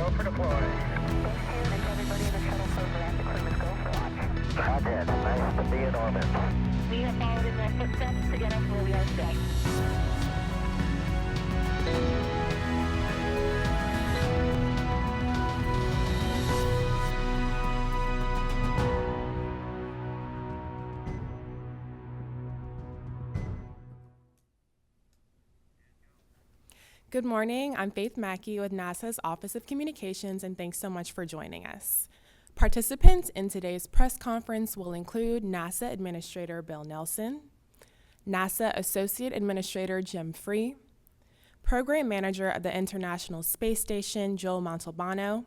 Go for deploy. And everybody in the shuttle program, the crew is go for launch. Contact. Nice to be in orbit. We have followed in their footsteps to get us where we are today. Good morning, I'm Faith Mackey with NASA's Office of Communications, and thanks so much for joining us. Participants in today's press conference will include NASA Administrator Bill Nelson, NASA Associate Administrator Jim Free, Program Manager of the International Space Station Joel Montalbano,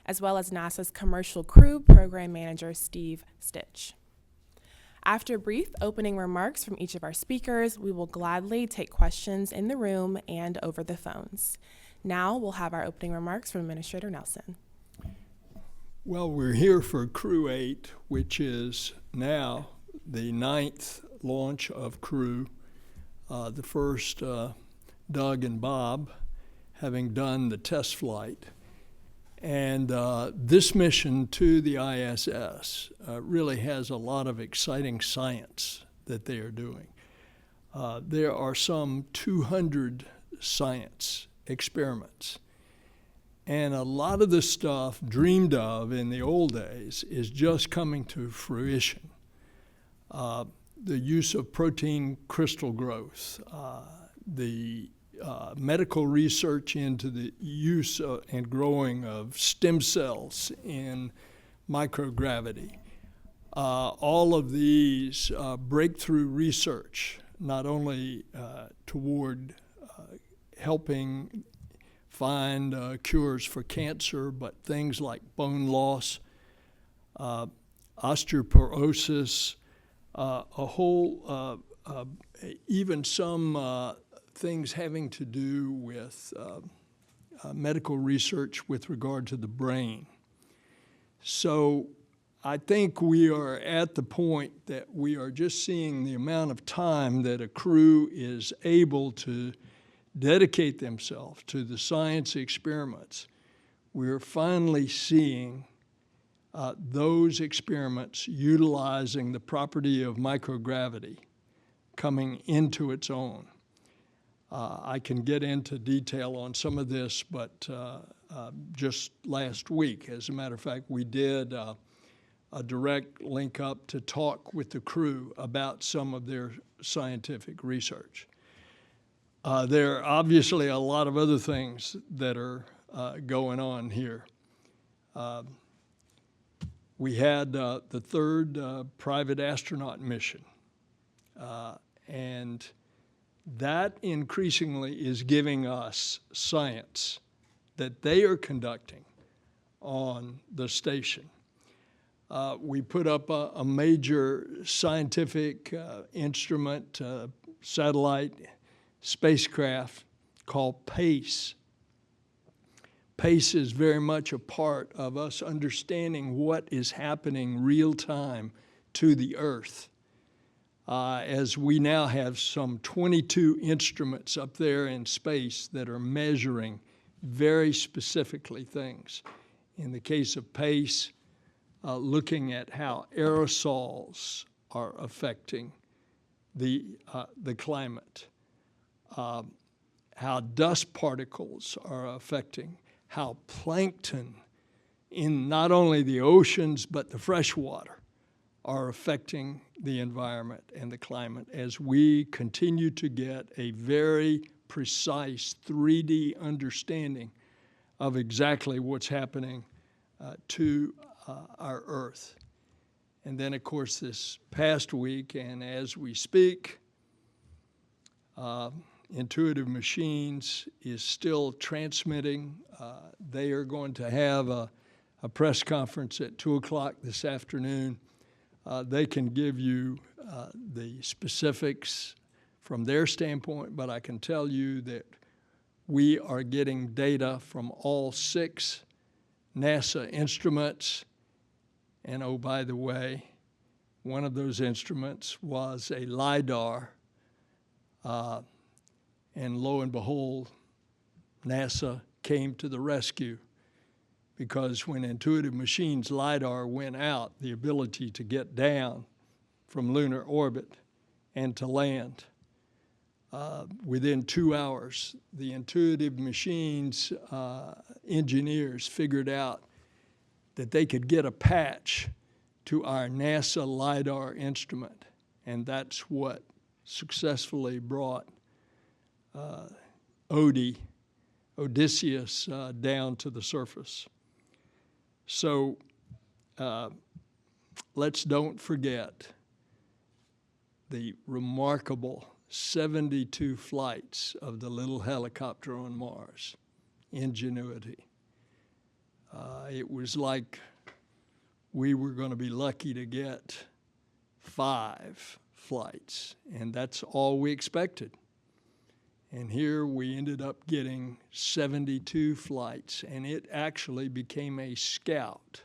as well as NASA's Commercial Crew Program Manager Steve Stitch. After brief opening remarks from each of our speakers, we will gladly take questions in the room and over the phones. Now we'll have our opening remarks from Administrator Nelson. Well, we're here for Crew 8, which is now the 9th launch of Crew. The first, Doug and Bob, having done the test flight. And this mission to the ISS really has a lot of exciting science that they are doing. There are some 200 science experiments. And a lot of the stuff dreamed of in the old days is just coming to fruition. The use of protein crystal growth, the medical research into the use and growing of stem cells in microgravity. All of these breakthrough research, not only toward helping find cures for cancer, but things like bone loss, osteoporosis, even some things having to do with medical research with regard to the brain. So I think we are at the point that we are just seeing the amount of time that a crew is able to dedicate themselves to the science experiments. We're finally seeing those experiments utilizing the property of microgravity coming into its own. I can get into detail on some of this, but just last week, as a matter of fact, we did a direct link up to talk with the crew about some of their scientific research. There are obviously a lot of other things that are going on here. We had the third private astronaut mission, and that increasingly is giving us science that they are conducting on the station. We put up a major scientific instrument, satellite spacecraft called PACE. PACE is very much a part of us understanding what is happening real time to the Earth. As we now have some 22 instruments up there in space that are measuring very specifically things. In the case of PACE, looking at how aerosols are affecting the climate, how dust particles are affecting, how plankton in not only the oceans but the freshwater are affecting the environment and the climate as we continue to get a very precise 3D understanding of exactly what's happening to our Earth. And then, of course, this past week, and as we speak, Intuitive Machines is still transmitting. They are going to have a press conference at 2 o'clock this afternoon. They can give you the specifics from their standpoint, but I can tell you that we are getting data from all 6 NASA instruments. And oh, by the way, one of those instruments was a LiDAR. And lo and behold, NASA came to the rescue because when Intuitive Machines LiDAR went out, the ability to get down from lunar orbit and to land, within 2 hours, the Intuitive Machines engineers figured out that they could get a patch to our NASA LiDAR instrument, and that's what successfully brought Odysseus down to the surface. So let's don't forget the remarkable 72 flights of the little helicopter on Mars, Ingenuity. It was like we were going to be lucky to get 5 flights, and that's all we expected. And here we ended up getting 72 flights, and it actually became a scout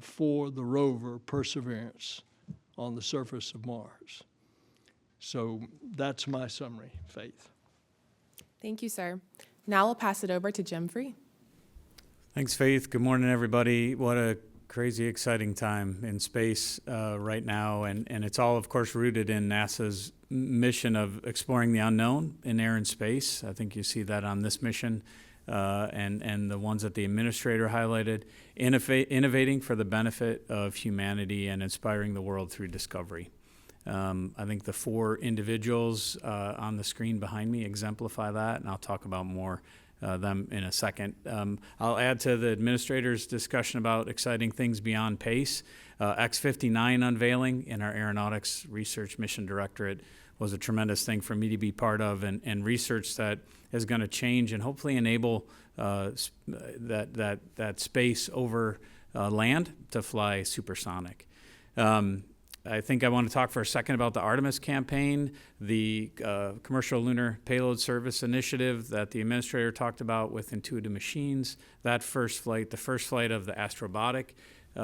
for the rover Perseverance on the surface of Mars. So that's my summary, Faith. Thank you, sir. Now I'll pass it over to Jim Free. Thanks, Faith. Good morning, everybody. What a crazy, exciting time in space right now. And it's all, of course, rooted in NASA's mission of exploring the unknown in air and space. I think you see that on this mission and the ones that the administrator highlighted, innovating for the benefit of humanity and inspiring the world through discovery. I think the 4 individuals on the screen behind me exemplify that, and I'll talk about more them in a second. I'll add to the administrator's discussion about exciting things beyond PACE. X-59 unveiling in our Aeronautics Research Mission Directorate was a tremendous thing for me to be part of, and research that is going to change and hopefully enable that space over land to fly supersonic. I think I want to talk for a second about the Artemis campaign, the Commercial Lunar Payload Service initiative that the administrator talked about with Intuitive Machines. That first flight, the first flight of the Astrobotic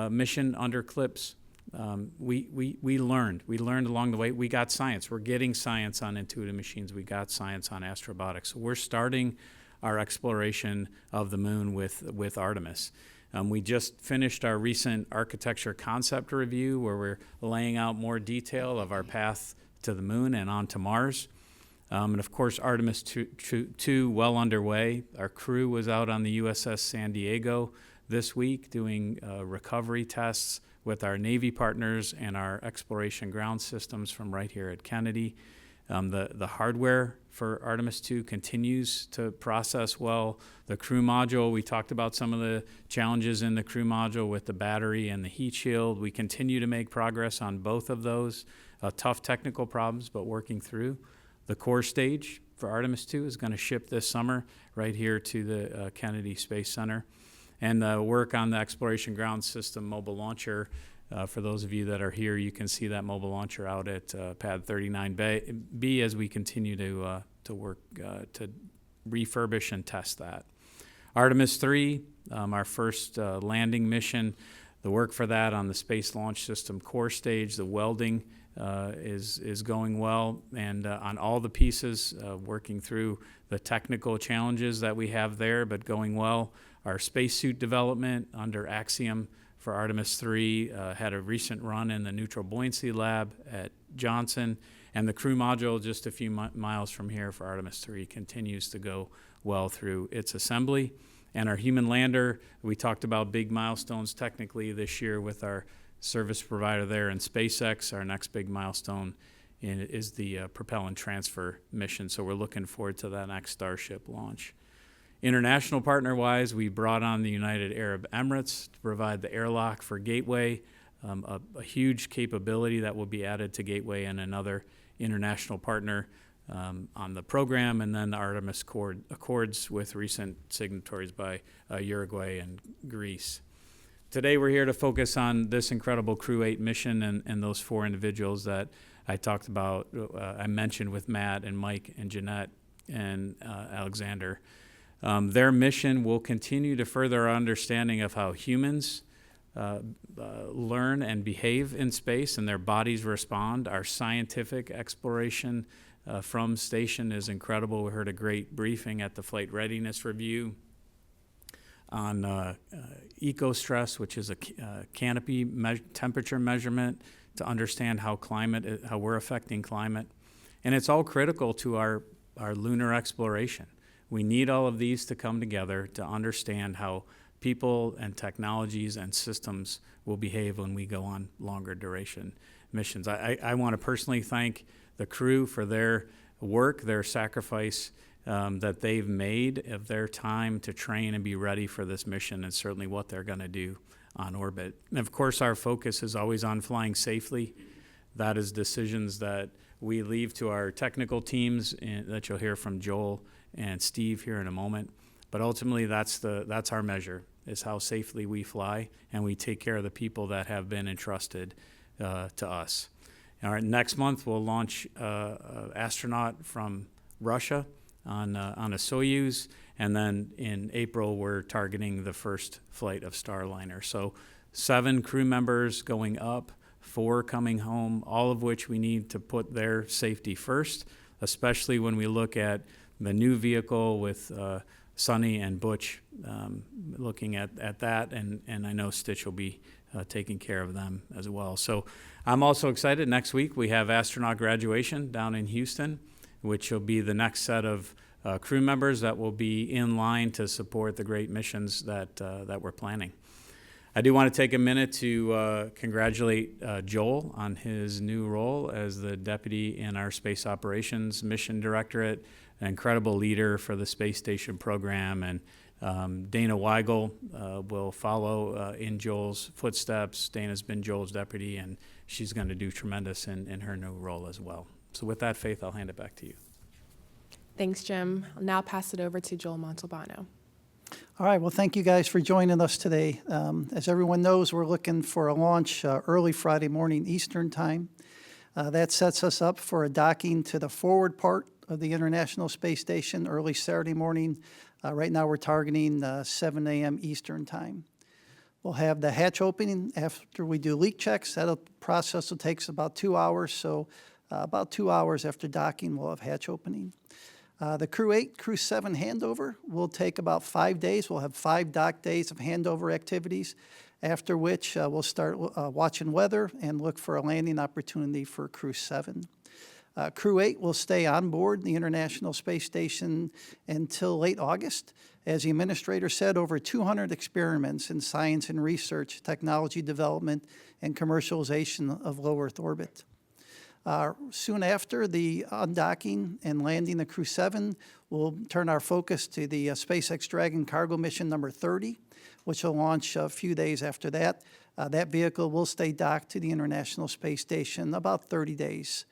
mission under CLIPS, we learned along the way. We got science. We're getting science on Intuitive Machines. We got science on Astrobotic. So we're starting our exploration of the moon with Artemis. We just finished our recent architecture concept review where we're laying out more detail of our path to the moon and on to Mars. And of course, Artemis 2 well underway. Our crew was out on the USS San Diego this week doing recovery tests with our Navy partners and our exploration ground systems from right here at Kennedy. The hardware for Artemis 2 continues to process well. The crew module, we talked about some of the challenges in the crew module with the battery and the heat shield. We continue to make progress on both of those. Tough technical problems, but working through. The core stage for Artemis 2 is going to ship this summer right here to the Kennedy Space Center. And the work on the Exploration Ground System mobile launcher. For those of you that are here, you can see that mobile launcher out at Pad 39B as we continue to work to refurbish and test that. Artemis 3, our first landing mission, the work for that on the Space Launch System core stage, the welding is going well, and on all the pieces, working through the technical challenges that we have there, but going well. Our spacesuit development under Axiom for Artemis 3 had a recent run in the Neutral Buoyancy Lab at Johnson, and the crew module just a few miles from here for Artemis 3 continues to go well through its assembly. And our human lander, we talked about big milestones technically this year with our service provider there in SpaceX. Our next big milestone is the propellant transfer mission, so we're looking forward to that next Starship launch. International partner-wise, we brought on the United Arab Emirates to provide the airlock for Gateway, a huge capability that will be added to Gateway and another international partner on the program, and then the Artemis Accords with recent signatories by Uruguay and Greece. Today we're here to focus on this incredible Crew 8 mission and those 4 individuals that I talked about, I mentioned with Matt and Mike and Jeanette and Alexander. Their mission will continue to further our understanding of how humans learn and behave in space and their bodies respond. Our scientific exploration from station is incredible. We heard a great briefing at the Flight Readiness Review on eco-stress, which is a canopy temperature measurement to understand how we're affecting climate. And it's all critical to our lunar exploration. We need all of these to come together to understand how people and technologies and systems will behave when we go on longer duration missions. I want to personally thank the crew for their work, their sacrifice that they've made of their time to train and be ready for this mission, and certainly what they're going to do on orbit. And of course, our focus is always on flying safely. That is decisions that we leave to our technical teams that you'll hear from Joel and Steve here in a moment. But ultimately, that's our measure, is how safely we fly, and we take care of the people that have been entrusted to us. All right, next month, we'll launch an astronaut from Russia on a Soyuz, and then in April, we're targeting the first flight of Starliner. So 7 crew members going up, 4 coming home, all of which we need to put their safety first, especially when we look at the new vehicle with Sonny and Butch looking at that, and I know Stitch will be taking care of them as well. So I'm also excited. Next week we have astronaut graduation down in Houston, which will be the next set of crew members that will be in line to support the great missions that we're planning. I do want to take a minute to congratulate Joel on his new role as the deputy in our Space Operations Mission Directorate, an incredible leader for the space station program, and Dana Weigel will follow in Joel's footsteps. Dana's been Joel's deputy, and she's going to do tremendous in her new role as well. So with that, Faith, I'll hand it back to you. Thanks, Jim. I'll now pass it over to Joel Montalbano. All right, well, thank you guys for joining us today. As everyone knows, we're looking for a launch early Friday morning Eastern time. That sets us up for a docking to the forward part of the International Space Station early Saturday morning. Right now we're targeting 7 a.m. Eastern time. We'll have the hatch opening after we do leak checks. That process will take about 2 hours, so about 2 hours after docking we'll have hatch opening. The Crew 8, Crew 7 handover will take about 5 days. We'll have 5 dock days of handover activities, after which we'll start watching weather and look for a landing opportunity for Crew 7. Crew 8 will stay on board the International Space Station until late August. As the administrator said, over 200 experiments in science and research, technology development, and commercialization of low Earth orbit. Soon after the undocking and landing of Crew 7, we'll turn our focus to the SpaceX Dragon cargo mission number 30, which will launch a few days after that. That vehicle will stay docked to the International Space Station about 30 days.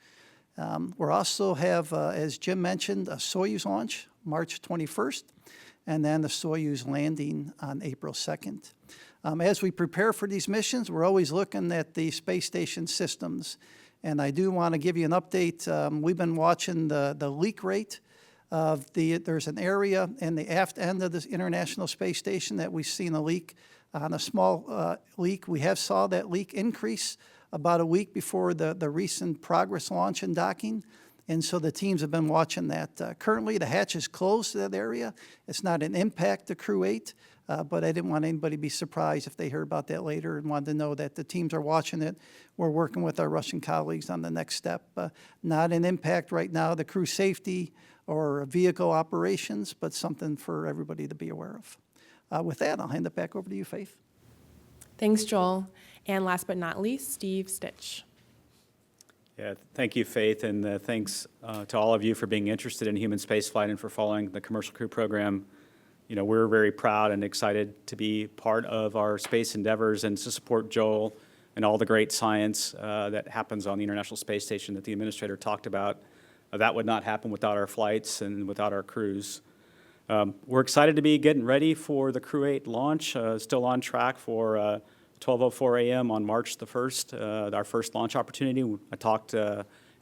We'll also have, as Jim mentioned, a Soyuz launch March 21st, and then the Soyuz landing on April 2nd. As we prepare for these missions, we're always looking at the space station systems. And I do want to give you an update. We've been watching the leak rate of there's an area in the aft end of this International Space Station that we've seen a leak on a small leak. We have saw that leak increase about a week before the recent Progress launch and docking. And so the teams have been watching that. Currently, the hatch is closed to that area. It's not an impact to Crew 8, but I didn't want anybody to be surprised if they heard about that later and wanted to know that the teams are watching it. We're working with our Russian colleagues on the next step. Not an impact right now, the crew safety or vehicle operations, but something for everybody to be aware of. With that, I'll hand it back over to you, Faith. Thanks, Joel. And last but not least, Steve Stitch. Yeah, thank you, Faith, and thanks to all of you for being interested in human spaceflight and for following the Commercial Crew Program. You know, we're very proud and excited to be part of our space endeavors and to support Joel and all the great science that happens on the International Space Station that the administrator talked about. That would not happen without our flights and without our crews. We're excited to be getting ready for the Crew 8 launch, still on track for 12:04 a.m. on March the 1st, our first launch opportunity. I talked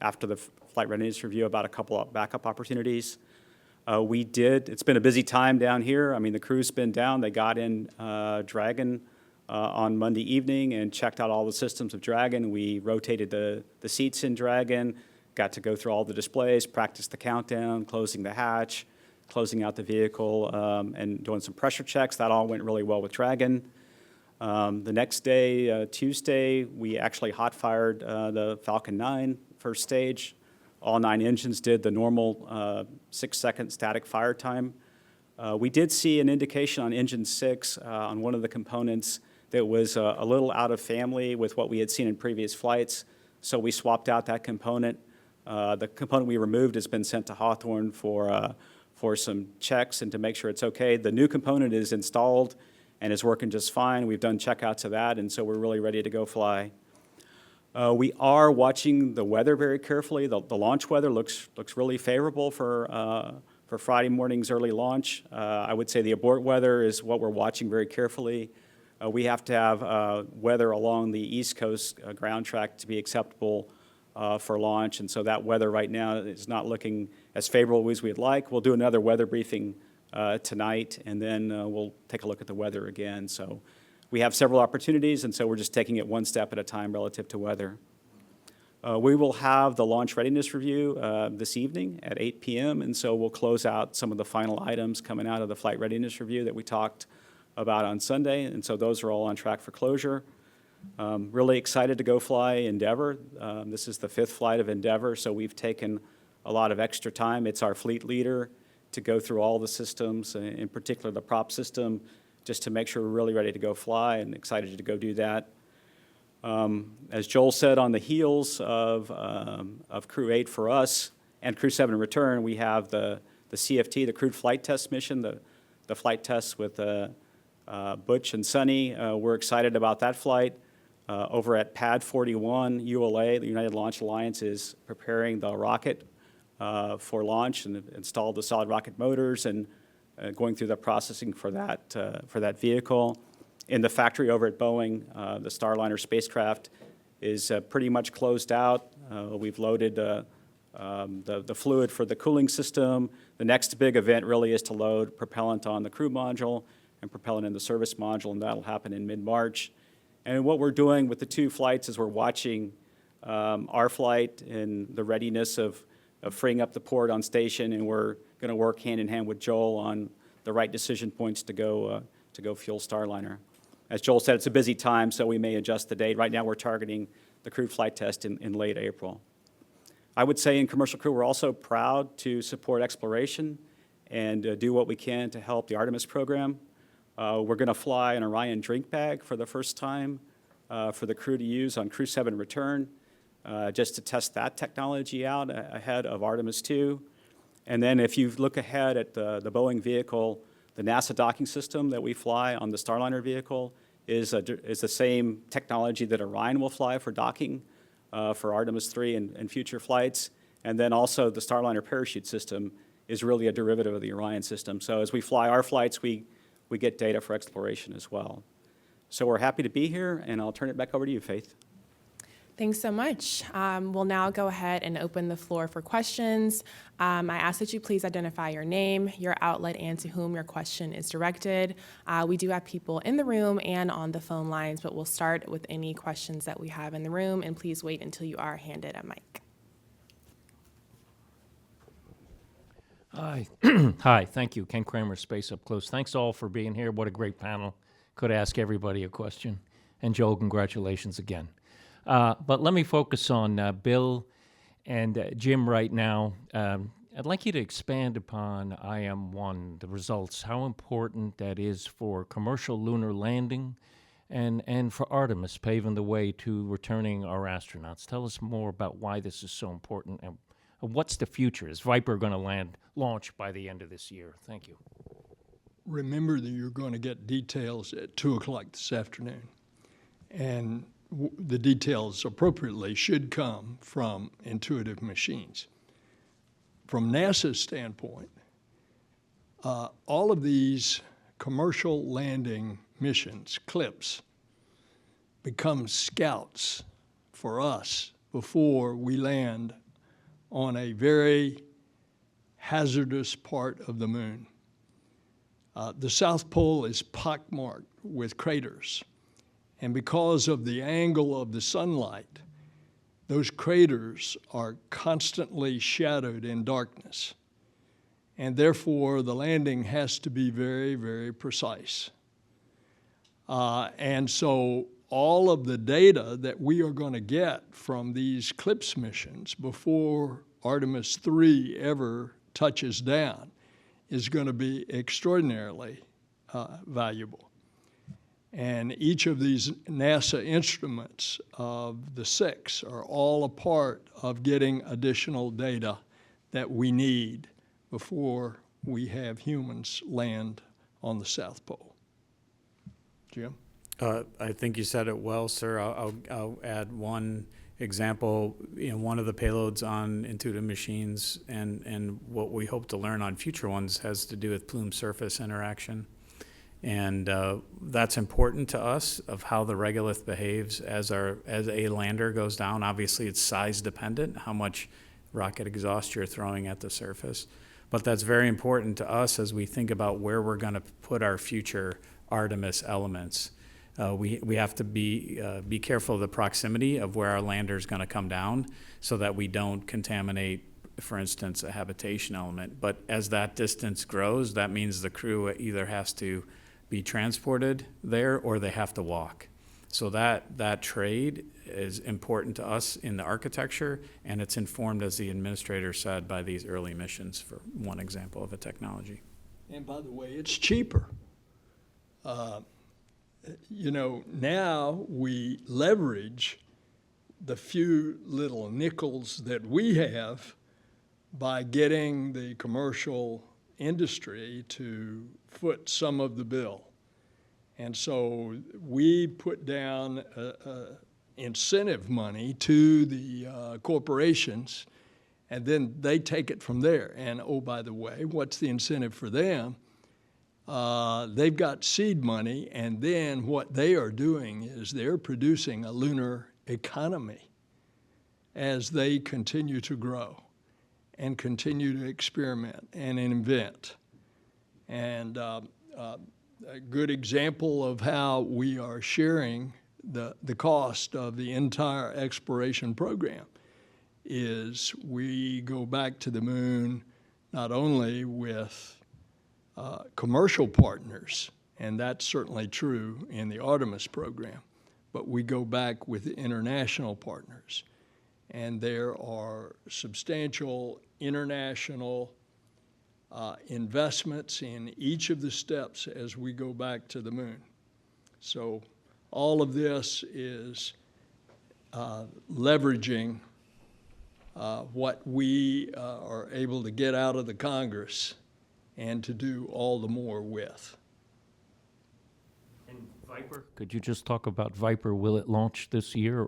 after the flight readiness review about a couple of backup opportunities. It's been a busy time down here. I mean, the crew's been down. They got in Dragon on Monday evening and checked out all the systems of Dragon. We rotated the seats in Dragon, got to go through all the displays, practice the countdown, closing the hatch, closing out the vehicle and doing some pressure checks. That all went really well with Dragon. The next day, Tuesday, we actually hot-fired the Falcon 9 first stage. All 9 engines did the normal 6-second static fire time. We did see an indication on engine 6 on one of the components that was a little out of family with what we had seen in previous flights, so we swapped out that component. The component we removed has been sent to Hawthorne for some checks and to make sure it's okay. The new component is installed and is working just fine. We've done checkouts of that, and so we're really ready to go fly. We are watching the weather very carefully. The launch weather looks really favorable for Friday morning's early launch. I would say the abort weather is what we're watching very carefully. We have to have weather along the East Coast ground track to be acceptable for launch, and so that weather right now is not looking as favorable as we'd like. We'll do another weather briefing tonight, and then we'll take a look at the weather again. So we have several opportunities, and so we're just taking it one step at a time relative to weather. We will have the launch readiness review this evening at 8 p.m., and so we'll close out some of the final items coming out of the flight readiness review that we talked about on Sunday, and so those are all on track for closure. Really excited to go fly Endeavor. This is the 5th flight of Endeavor, so we've taken a lot of extra time. It's our fleet leader to go through all the systems, in particular the prop system, just to make sure we're really ready to go fly and excited to go do that. As Joel said, on the heels of Crew 8 for us and Crew 7 in return, we have the CFT, the crewed flight test mission, the flight tests with Butch and Sunny. We're excited about that flight. Over at Pad 41, ULA, the United Launch Alliance, is preparing the rocket for launch and installed the solid rocket motors and going through the processing for that vehicle. In the factory over at Boeing, the Starliner spacecraft is pretty much closed out. We've loaded the fluid for the cooling system. The next big event really is to load propellant on the crew module and propellant in the service module, and that'll happen in mid-March. And what we're doing with the 2 flights is we're watching our flight and the readiness of freeing up the port on station, and we're going to work hand in hand with Joel on the right decision points to go fuel Starliner. As Joel said, it's a busy time, so we may adjust the date. Right now, we're targeting the crewed flight test in late April. I would say in Commercial Crew, we're also proud to support exploration and do what we can to help the Artemis program. We're going to fly an Orion drink bag for the first time for the crew to use on Crew 7 return, just to test that technology out ahead of Artemis 2. And then if you look ahead at the Boeing vehicle, the NASA docking system that we fly on the Starliner vehicle is the same technology that Orion will fly for docking for Artemis 3 and future flights. And then also the Starliner parachute system is really a derivative of the Orion system. So as we fly our flights, we get data for exploration as well. So we're happy to be here, and I'll turn it back over to you, Faith. Thanks so much. We'll now go ahead and open the floor for questions. I ask that you please identify your name, your outlet, and to whom your question is directed. We do have people in the room and on the phone lines, but we'll start with any questions that we have in the room, and please wait until you are handed a mic. Hi. Hi, thank you. Ken Kramer, Space Up Close. Thanks all for being here. What a great panel. Could ask everybody a question. And Joel, congratulations again. But let me focus on Bill and Jim right now. I'd like you to expand upon IM-1, the results, how important that is for commercial lunar landing and for Artemis, paving the way to returning our astronauts. Tell us more about why this is so important and what's the future? Is Viper going to launch by the end of this year? Thank you. Remember that you're going to get details at 2 o'clock this afternoon. And the details appropriately should come from Intuitive Machines. From NASA's standpoint, all of these commercial landing missions, CLIPS, become scouts for us before we land on a very hazardous part of the moon. The South Pole is pockmarked with craters. And because of the angle of the sunlight, those craters are constantly shadowed in darkness. and therefore the landing has to be very, very precise. And so all of the data that we are going to get from these CLIPS missions before Artemis 3 ever touches down is going to be extraordinarily valuable. And each of these NASA instruments of the 6 are all a part of getting additional data that we need before we have humans land on the South Pole. Jim? I think you said it well, sir. I'll add one example. One of the payloads on Intuitive Machines and what we hope to learn on future ones has to do with plume surface interaction. And that's important to us of how the regolith behaves as a lander goes down. Obviously, it's size dependent, how much rocket exhaust you're throwing at the surface. But that's very important to us as we think about where we're going to put our future Artemis elements. We have to be careful of the proximity of where our lander is going to come down so that we don't contaminate, for instance, a habitation element. But as that distance grows, that means the crew either has to be transported there or they have to walk. So that trade is important to us in the architecture, and it's informed, as the administrator said, by these early missions, for one example of a technology. And by the way, it's cheaper. Now we leverage the few little nickels that we have by getting the commercial industry to foot some of the bill. And so we put down incentive money to the corporations, and then they take it from there. And oh, by the way, what's the incentive for them? They've got seed money, and then what they are doing is they're producing a lunar economy as they continue to grow and continue to experiment and invent. And a good example of how we are sharing the cost of the entire exploration program is we go back to the moon not only with commercial partners, and that's certainly true in the Artemis program, but we go back with international partners. And there are substantial international investments in each of the steps as we go back to the moon. So all of this is leveraging what we are able to get out of the Congress and to do all the more with. And Viper, could you just talk about Viper? Will it launch this year,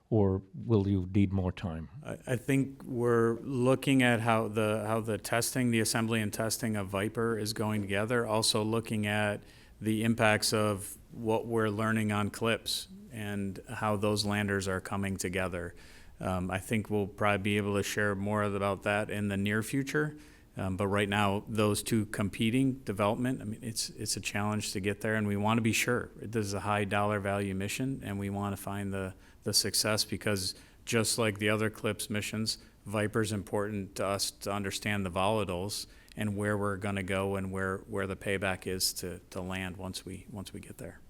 or will you need more time? I think we're looking at how the testing, the assembly and testing of Viper is going together, also looking at the impacts of what we're learning on CLIPS and how those landers are coming together. I think we'll probably be able to share more about that in the near future. But right now, those two competing development, I mean, it's a challenge to get there, and we want to be sure. This is a high dollar value mission, and we want to find the success, because just like the other CLIPS missions, Viper's important to us to understand the volatiles and where we're going to go and where the payback is to land once we get there.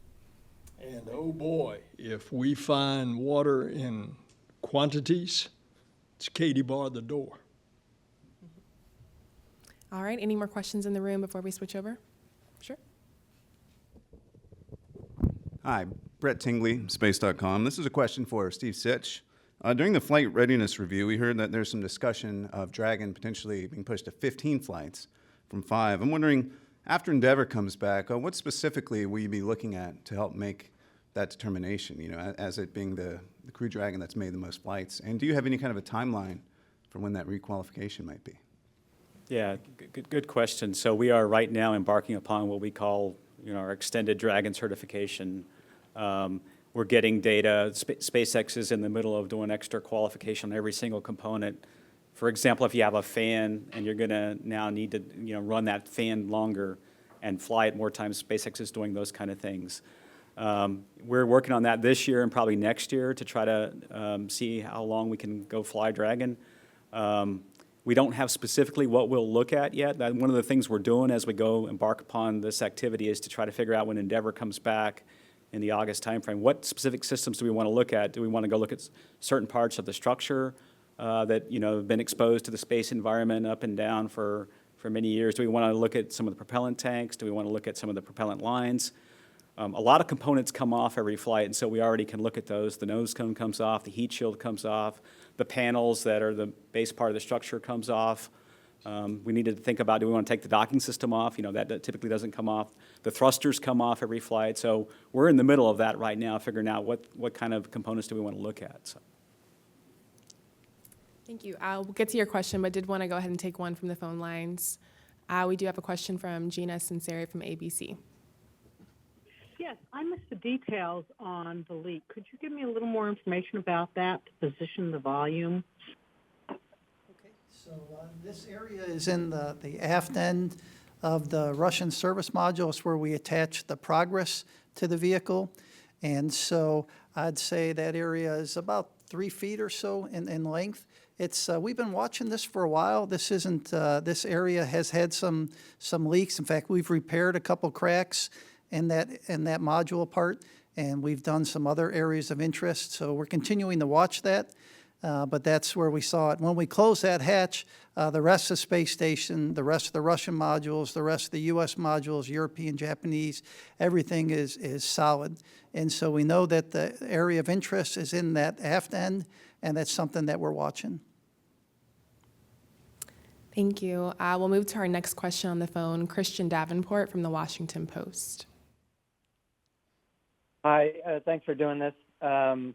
And oh boy, if we find water in quantities, it's Katie bar the door. All right, any more questions in the room before we switch over? Sure. Hi, Brett Tingley, Space.com. This is a question for Steve Sitch. During the flight readiness review, we heard that there's some discussion of Dragon potentially being pushed to 15 flights from 5. I'm wondering, after Endeavour comes back, what specifically will you be looking at to help make that determination, as it being the Crew Dragon that's made the most flights? And do you have any kind of a timeline for when that requalification might be? Yeah, good question. So we are right now embarking upon what we call, our extended Dragon certification. We're getting data. SpaceX is in the middle of doing extra qualification on every single component. For example, if you have a fan and you're going to now need to, run that fan longer and fly it more times, SpaceX is doing those kind of things. We're working on that this year and probably next year to try to see how long we can go fly Dragon. We don't have specifically what we'll look at yet. One of the things we're doing as we go embark upon this activity is to try to figure out when Endeavour comes back in the August timeframe, what specific systems do we want to look at? Do we want to go look at certain parts of the structure that have been exposed to the space environment up and down for many years? Do we want to look at some of the propellant tanks? Do we want to look at some of the propellant lines? A lot of components come off every flight, and so we already can look at those. The nose cone comes off, the heat shield comes off, the panels that are the base part of the structure comes off. We need to think about, do we want to take the docking system off? That typically doesn't come off. The thrusters come off every flight. So we're in the middle of that right now, figuring out what kind of components do we want to look at. So. Thank you. We'll get to your question, but did want to go ahead and take one from the phone lines. We do have a question from Gina Sinceri from ABC. Yes, I missed the details on the leak. Could you give me a little more information about that to position the volume? Okay, so this area is in the aft end of the Russian service module. It's where we attach the progress to the vehicle. And so I'd say that area is about 3 feet or so in length. It's we've been watching this for a while. This isn't this area has had some leaks. In fact, we've repaired a couple cracks in that module part, and we've done some other areas of interest. So we're continuing to watch that, but that's where we saw it. When we close that hatch, the rest of the space station, the rest of the Russian modules, the rest of the U.S. modules, European, Japanese, everything is solid. And so we know that the area of interest is in that aft end, and that's something that we're watching. Thank you. We'll move to our next question on the phone, Christian Davenport from the Washington Post. Hi, thanks for doing this.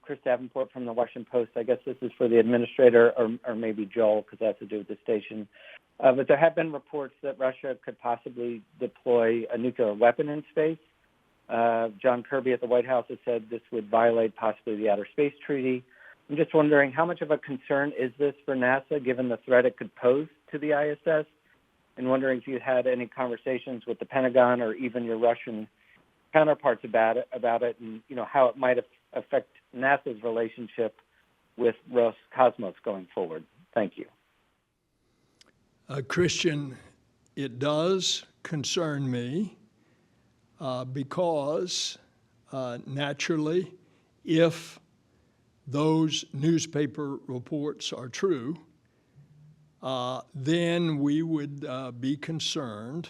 Chris Davenport from the Washington Post. I guess this is for the administrator or maybe Joel, because that has to do with the station. But there have been reports that Russia could possibly deploy a nuclear weapon in space. John Kirby at the White House has said this would violate possibly the Outer Space Treaty. I'm just wondering, how much of a concern is this for NASA, given the threat it could pose to the ISS? And wondering if you had any conversations with the Pentagon or even your Russian counterparts about it, and how it might affect NASA's relationship with Roscosmos going forward. Thank you. Christian, it does concern me because naturally, if those newspaper reports are true, then we would be concerned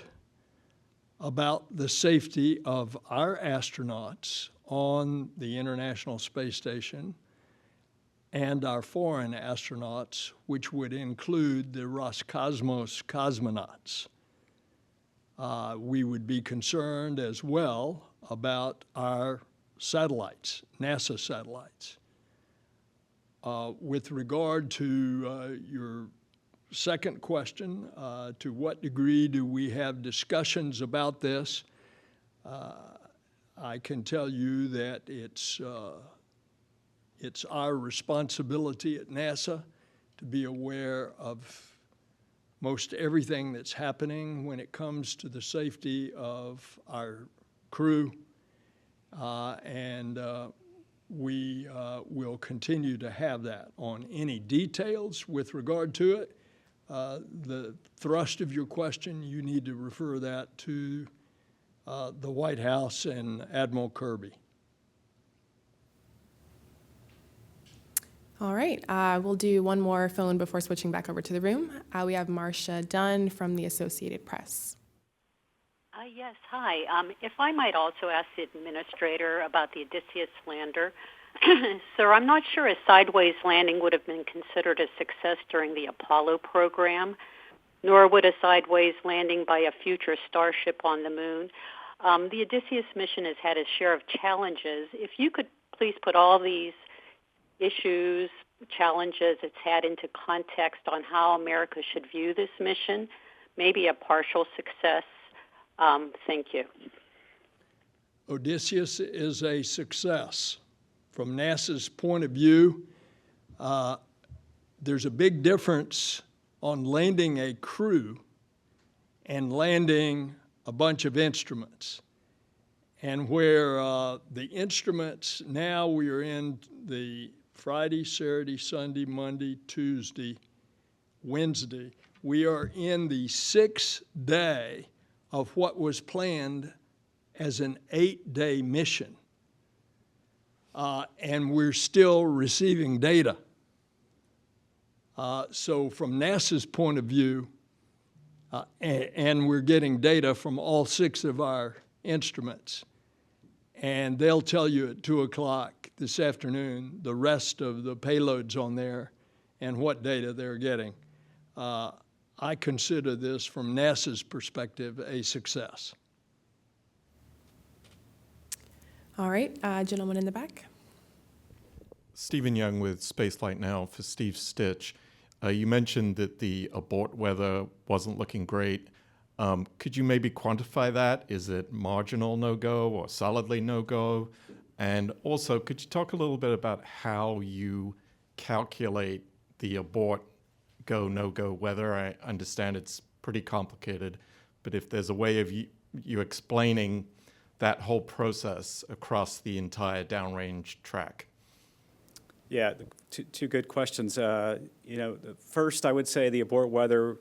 about the safety of our astronauts on the International Space Station and our foreign astronauts, which would include the Roscosmos cosmonauts. We would be concerned as well about our satellites, NASA satellites. With regard to your second question, to what degree do we have discussions about this? I can tell you that it's our responsibility at NASA to be aware of most everything that's happening when it comes to the safety of our crew, and we will continue to have that. On any details with regard to it, the thrust of your question, you need to refer that to the White House and Admiral Kirby. All right, we'll do one more phone before switching back over to the room. We have Marcia Dunn from the Associated Press. Yes, hi. If I might also ask the administrator about the Odysseus lander. Sir, I'm not sure a sideways landing would have been considered a success during the Apollo program, nor would a sideways landing by a future Starship on the moon. The Odysseus mission has had a share of challenges. If you could please put all these issues, challenges it's had into context on how America should view this mission, maybe a partial success. Thank you. Odysseus is a success. From NASA's point of view, there's a big difference on landing a crew and landing a bunch of instruments. And where the instruments, now we are in the Friday, Saturday, Sunday, Monday, Tuesday Wednesday. We are in the 6th day of what was planned as an 8-day mission. And we're still receiving data. So from NASA's point of view, and we're getting data from all 6 of our instruments, and they'll tell you at 2 o'clock this afternoon the rest of the payloads on there and what data they're getting. I consider this, from NASA's perspective, a success. All right, gentleman in the back. Stephen Young with Spaceflight Now for Steve Stitch. You mentioned that the abort weather wasn't looking great. Could you maybe quantify that? Is it marginal no-go or solidly no-go? And also, could you talk a little bit about how you calculate the abort go, no-go weather? I understand it's pretty complicated, but if there's a way of you explaining that whole process across the entire downrange track. Yeah, two good questions. First, I would say the abort weather,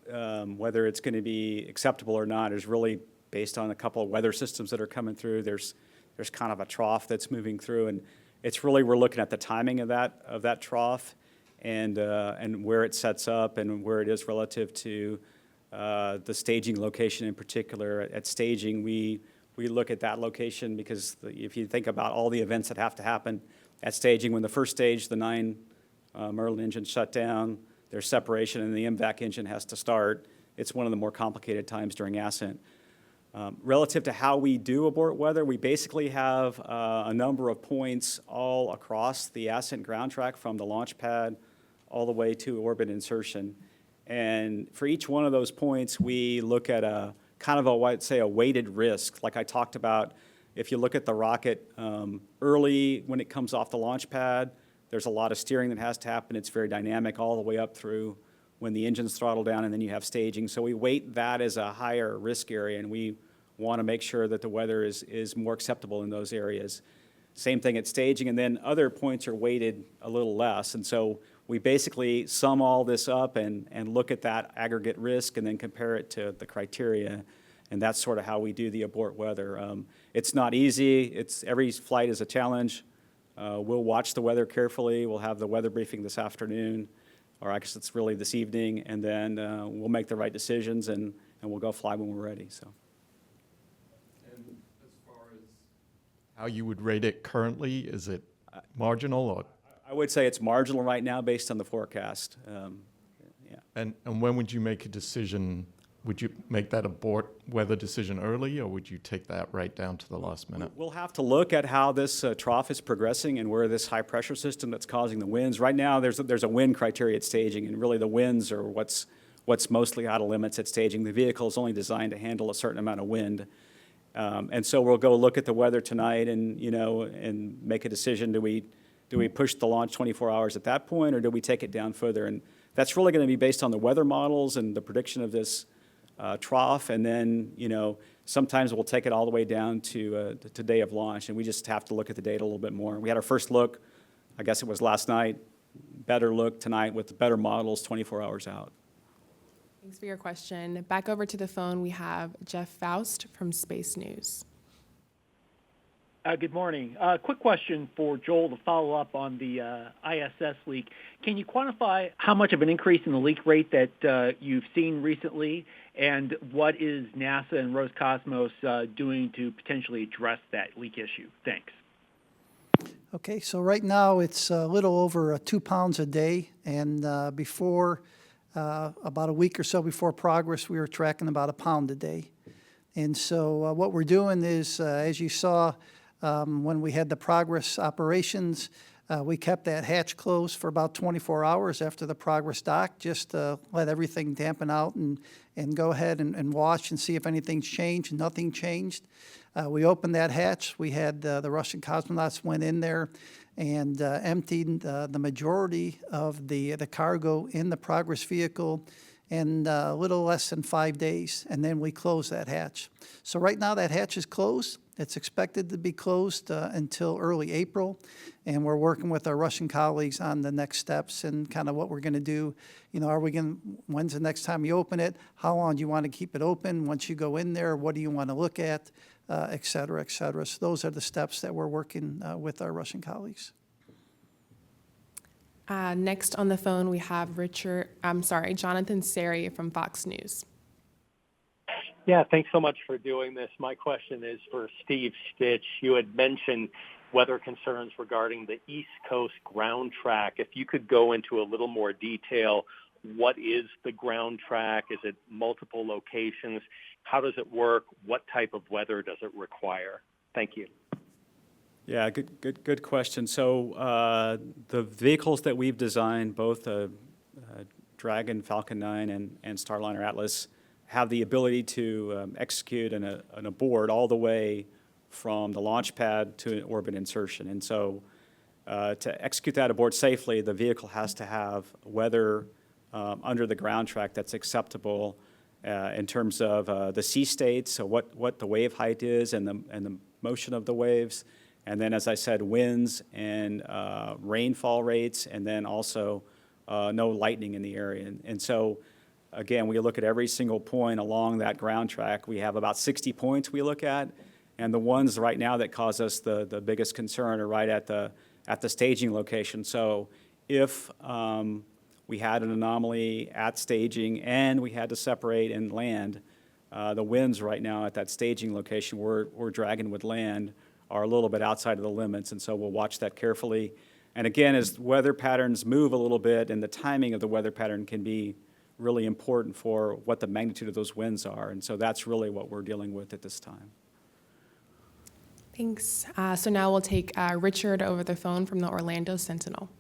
whether it's going to be acceptable or not, is really based on a couple of weather systems that are coming through. There's kind of a trough that's moving through, and it's really, we're looking at the timing of that trough, and where it sets up and where it is relative to the staging location in particular. At staging, we look at that location because if you think about all the events that have to happen at staging, when the first stage, the 9 Merlin engines shut down, there's separation and the MVAC engine has to start. It's one of the more complicated times during ascent. Relative to how we do abort weather, we basically have a number of points all across the ascent ground track from the launch pad all the way to orbit insertion. And for each one of those points, we look at a kind of a weighted risk. Like I talked about, if you look at the rocket early when it comes off the launch pad, there's a lot of steering that has to happen. It's very dynamic all the way up through when the engines throttle down, and then you have staging. So we weight that as a higher risk area, and we want to make sure that the weather is more acceptable in those areas. Same thing at staging, and then other points are weighted a little less. And so we basically sum all this up and look at that aggregate risk and then compare it to the criteria. And that's sort of how we do the abort weather. It's not easy. Every flight is a challenge. We'll watch the weather carefully. We'll have the weather briefing this afternoon, or I guess it's really this evening, and then we'll make the right decisions and we'll go fly when we're ready. So. And as far as how you would rate it currently, is it marginal or? I would say it's marginal right now based on the forecast. Yeah. And when would you make a decision? Would you make that abort weather decision early, or would you take that right down to the last minute? We'll have to look at how this trough is progressing and where this high pressure system that's causing the winds. Right now, there's a wind criteria at staging, and really the winds are what's mostly out of limits at staging. The vehicle is only designed to handle a certain amount of wind, and so we'll go look at the weather tonight and make a decision. Do we push the launch 24 hours at that point, or do we take it down further? And that's really going to be based on the weather models and the prediction of this trough, and then sometimes we'll take it all the way down to day of launch, and we just have to look at the data a little bit more. We had our first look, I guess it was last night, better look tonight with better models 24 hours out. Thanks for your question. Back over to the phone, we have Jeff Faust from Space News. Good morning. Quick question for Joel to follow up on the ISS leak. Can you quantify how much of an increase in the leak rate that you've seen recently, and what is NASA and Roscosmos doing to potentially address that leak issue? Thanks. Okay, so right now it's a little over 2 pounds a day, and before, about a week or so before progress, we were tracking about 1 pound a day. And so what we're doing is, as you saw, when we had the progress operations, we kept that hatch closed for about 24 hours after the progress dock, just to let everything dampen out and go ahead and watch and see if anything's changed. Nothing changed. We opened that hatch. We had the Russian cosmonauts went in there and emptied the majority of the cargo in the progress vehicle in a little less than 5 days, and then we close that hatch. So right now that hatch is closed. It's expected to be closed until early April, and we're working with our Russian colleagues on the next steps and kind of what we're going to do. You know, when's the next time you open it? How long do you want to keep it open? Once you go in there, what do you want to look at, et cetera, et cetera. So those are the steps that we're working with our Russian colleagues. Next on the phone, we have Jonathan Seri from Fox News. Yeah, thanks so much for doing this. My question is for Steve Stitch. You had mentioned weather concerns regarding the East Coast ground track. If you could go into a little more detail, what is the ground track? Is it multiple locations? How does it work? What type of weather does it require? Thank you. Yeah, good question. So the vehicles that we've designed, both Dragon, Falcon 9, and Starliner Atlas, have the ability to execute an abort all the way from the launch pad to an orbit insertion. And so to execute that abort safely, the vehicle has to have weather under the ground track that's acceptable in terms of the sea state, so what the wave height is and the motion of the waves. And then, as I said, winds and rainfall rates, and then also no lightning in the area. And so, again, we look at every single point along that ground track. We have about 60 points we look at, and the ones right now that cause us the biggest concern are right at the staging location. So if we had an anomaly at staging and we had to separate and land, the winds right now at that staging location where Dragon would land are a little bit outside of the limits, and so we'll watch that carefully. And again, as weather patterns move a little bit, and the timing of the weather pattern can be really important for what the magnitude of those winds are, and so that's really what we're dealing with at this time. Thanks. So now we'll take Richard over the phone from the Orlando Sentinel.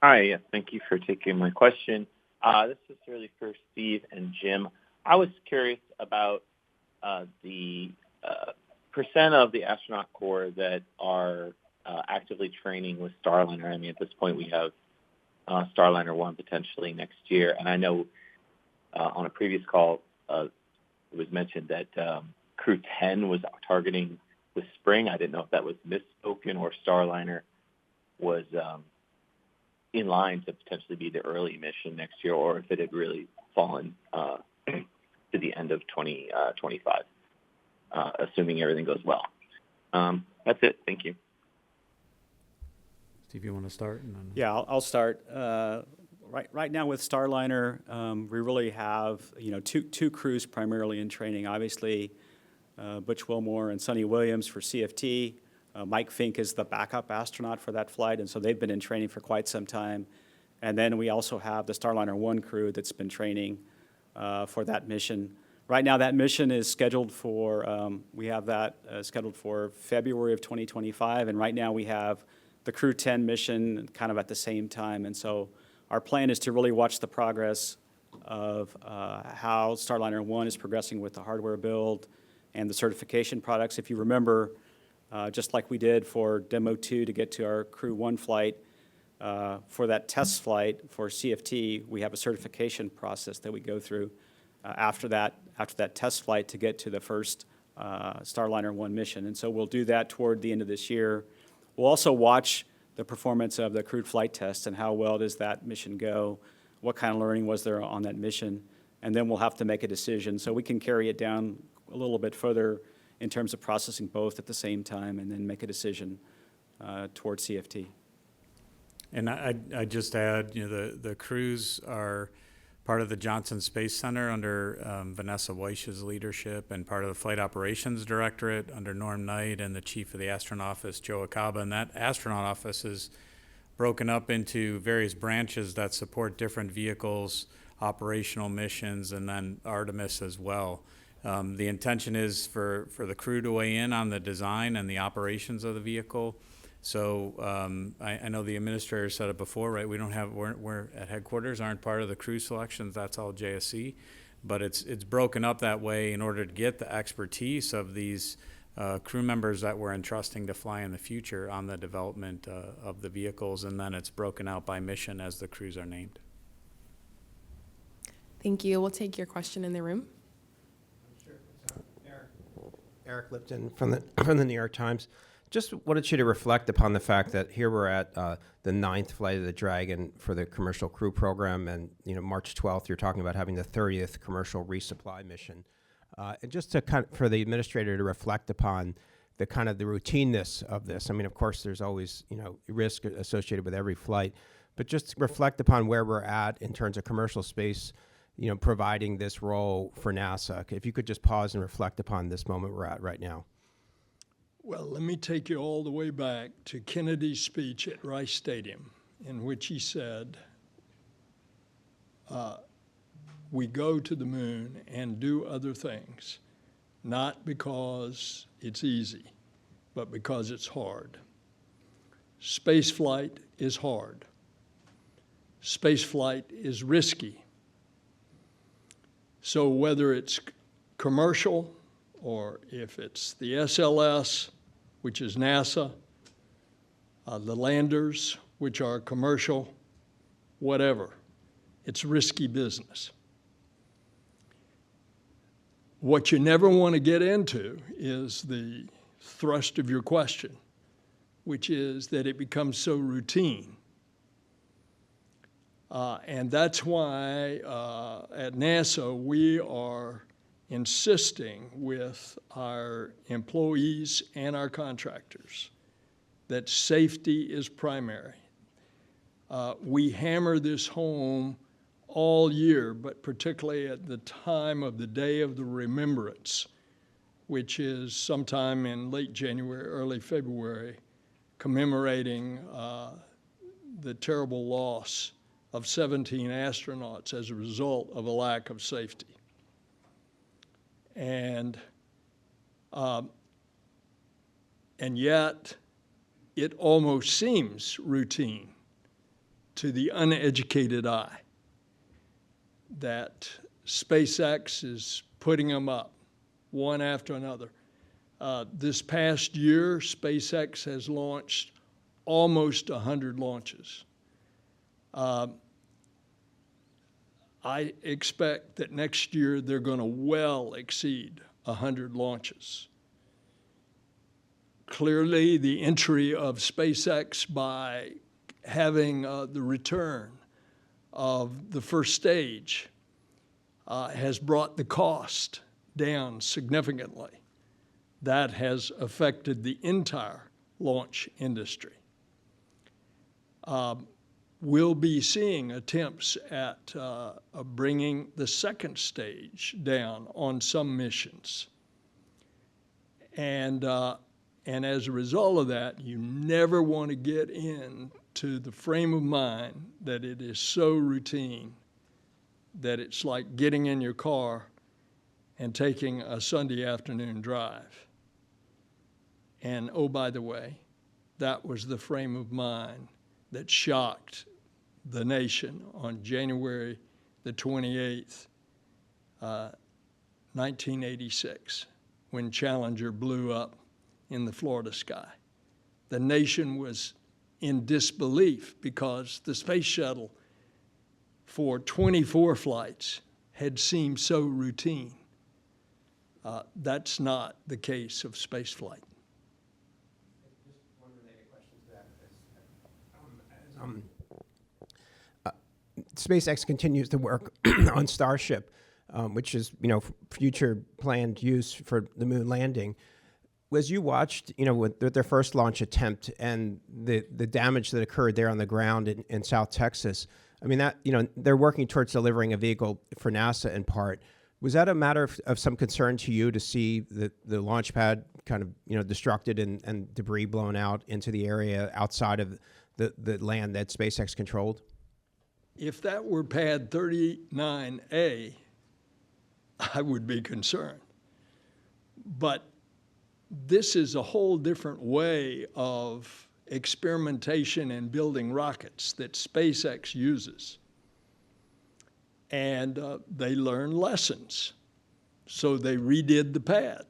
Hi, yes, thank you for taking my question. This is really for Steve and Jim. I was curious about the percent of the astronaut corps that are actively training with Starliner. I mean, at this point, we have Starliner 1 potentially next year. And I know on a previous call, it was mentioned that Crew 10 was targeting the spring. I didn't know if that was misspoken or Starliner was in line to potentially be the early mission next year, or if it had really fallen to the end of 2025, assuming everything goes well. That's it. Thank you. Steve, you want to start? Yeah, I'll start. Right now with Starliner, we really have two crews primarily in training. Obviously, Butch Wilmore and Sonny Williams for CFT. Mike Fink is the backup astronaut for that flight, and so they've been in training for quite some time. And then we also have the Starliner 1 crew that's been training for that mission. Right now, that mission is scheduled for, we have that scheduled for February of 2025, and right now we have the Crew 10 mission kind of at the same time. And so our plan is to really watch the progress of how Starliner 1 is progressing with the hardware build and the certification products. If you remember, just like we did for Demo 2 to get to our Crew 1 flight, for that test flight for CFT, we have a certification process that we go through after that test flight to get to the first Starliner 1 mission. And so we'll do that toward the end of this year. We'll also watch the performance of the crewed flight test and how well does that mission go, what kind of learning was there on that mission, and then we'll have to make a decision. So we can carry it down a little bit further in terms of processing both at the same time and then make a decision towards CFT. And I just add, the crews are part of the Johnson Space Center under Vanessa Weish's leadership, and part of the Flight Operations Directorate under Norm Knight and the Chief of the Astronaut Office, Joe Acaba. And that astronaut office is broken up into various branches that support different vehicles, operational missions, and then Artemis as well. The intention is for the crew to weigh in on the design and the operations of the vehicle. So I know the administrator said it before, right? We're at headquarters aren't part of the crew selections. That's all JSC, but it's broken up that way in order to get the expertise of these crew members that we're entrusting to fly in the future on the development of the vehicles, and then it's broken out by mission as the crews are named. Thank you. We'll take your question in the room. Eric Lipton from the New York Times. Just wanted you to reflect upon the fact that here we're at the 9th flight of the Dragon for the Commercial Crew Program, and March 12th you're talking about having the 30th commercial resupply mission. And just to for the administrator to reflect upon the the routineness of this. I mean, of course, there's always risk associated with every flight, but just reflect upon where we're at in terms of commercial space, providing this role for NASA. If you could just pause and reflect upon this moment we're at right now. Well, let me take you all the way back to Kennedy's speech at Rice Stadium, in which he said, we go to the moon and do other things, not because it's easy, but because it's hard. Space flight is hard. Space flight is risky. So whether it's commercial, or if it's the SLS, which is NASA, the landers, which are commercial, whatever, it's risky business. What you never want to get into is the thrust of your question, which is that it becomes so routine. And that's why at NASA we are insisting with our employees and our contractors that safety is primary. We hammer this home all year, but particularly at the time of the Day of the Remembrance, which is sometime in late January, early February, commemorating the terrible loss of 17 astronauts as a result of a lack of safety. And yet, it almost seems routine to the uneducated eye that SpaceX is putting them up one after another. This past year, SpaceX has launched almost 100 launches. I expect that next year they're going to well exceed 100 launches. Clearly, the entry of SpaceX by having the return of the first stage has brought the cost down significantly. That has affected the entire launch industry. We'll be seeing attempts at bringing the second stage down on some missions. And as a result of that, you never want to get into the frame of mind that it is so routine that it's like getting in your car and taking a Sunday afternoon drive. And oh, by the way, that was the frame of mind that shocked the nation on January the 28th, 1986, when Challenger blew up in the Florida sky. The nation was in disbelief because the space shuttle for 24 flights had seemed so routine. That's not the case of space flight. SpaceX continues to work on Starship, which is, future planned use for the moon landing. As you watched, with their first launch attempt and the damage that occurred there on the ground in South Texas, I mean, that, they're working towards delivering a vehicle for NASA in part. Was that a matter of some concern to you to see the launch pad kind of, destructed and debris blown out into the area outside of the land that SpaceX controlled? If that were pad 39A, I would be concerned. But this is a whole different way of experimentation and building rockets that SpaceX uses. And they learn lessons. So they redid the pad.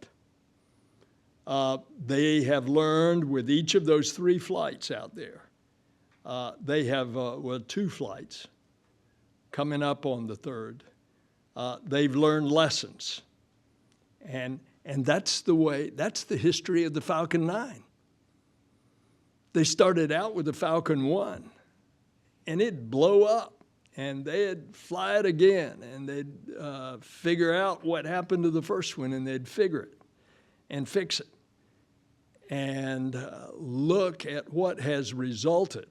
They have learned with each of those 3 flights out there. They have, 2 flights coming up on the 3rd, they've learned lessons. And that's the history of the Falcon 9. They started out with the Falcon 1, and it'd blow up, and they'd fly it again, and they'd figure out what happened to the first one, and they'd figure it and fix it. And look at what has resulted.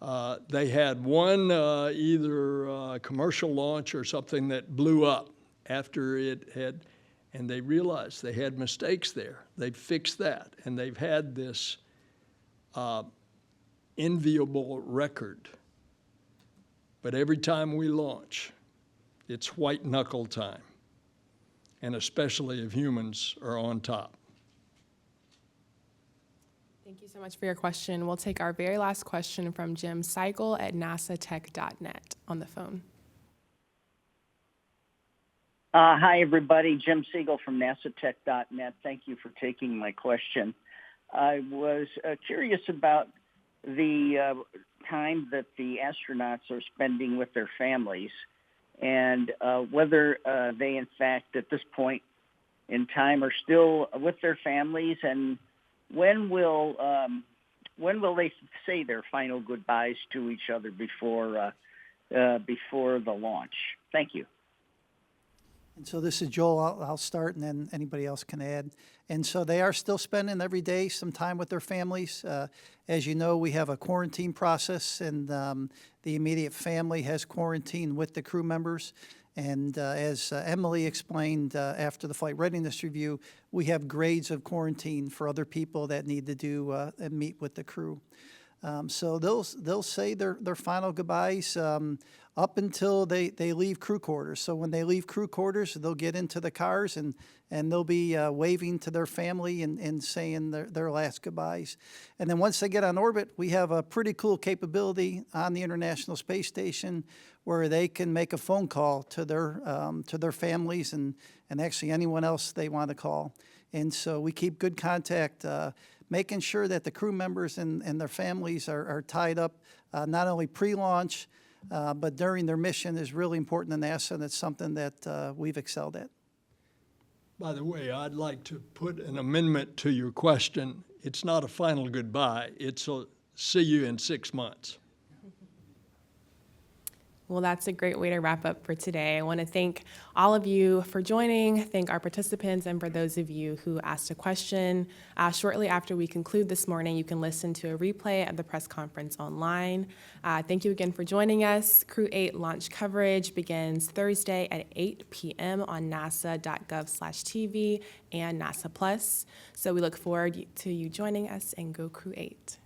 They had one either commercial launch or something that blew up after it had, and they realized they had mistakes there. They fixed that, and they've had this enviable record. But every time we launch, it's white knuckle time, and especially if humans are on top. Thank you so much for your question. We'll take our very last question from Jim Seigel at nasatech.net on the phone. Hi, everybody. Jim Siegel from nasatech.net. Thank you for taking my question. I was curious about the time that the astronauts are spending with their families and whether they, in fact, at this point in time are still with their families, and when will they say their final goodbyes to each other before the launch? Thank you. And so this is Joel. I'll start, and then anybody else can add. And so they are still spending every day some time with their families. As you know, we have a quarantine process, and the immediate family has quarantine with the crew members. And as Emily explained after the flight readiness review, we have grades of quarantine for other people that need to do and meet with the crew. So they'll say their final goodbyes up until they leave crew quarters. So when they leave crew quarters, they'll get into the cars and they'll be waving to their family and saying their last goodbyes. And then once they get on orbit, we have a pretty cool capability on the International Space Station where they can make a phone call to their families and actually anyone else they want to call. And so we keep good contact, making sure that the crew members and their families are tied up not only pre-launch, but during their mission is really important to NASA, and it's something that we've excelled at. By the way, I'd like to put an amendment to your question. It's not a final goodbye. It's a see you in 6 months. Well, that's a great way to wrap up for today. I want to thank all of you for joining, thank our participants, and for those of you who asked a question. Shortly after we conclude this morning, you can listen to a replay of the press conference online. Thank you again for joining us. Crew 8 launch coverage begins Thursday at 8 p.m. on nasa.gov/TV and NASA Plus. So we look forward to you joining us, and go Crew 8.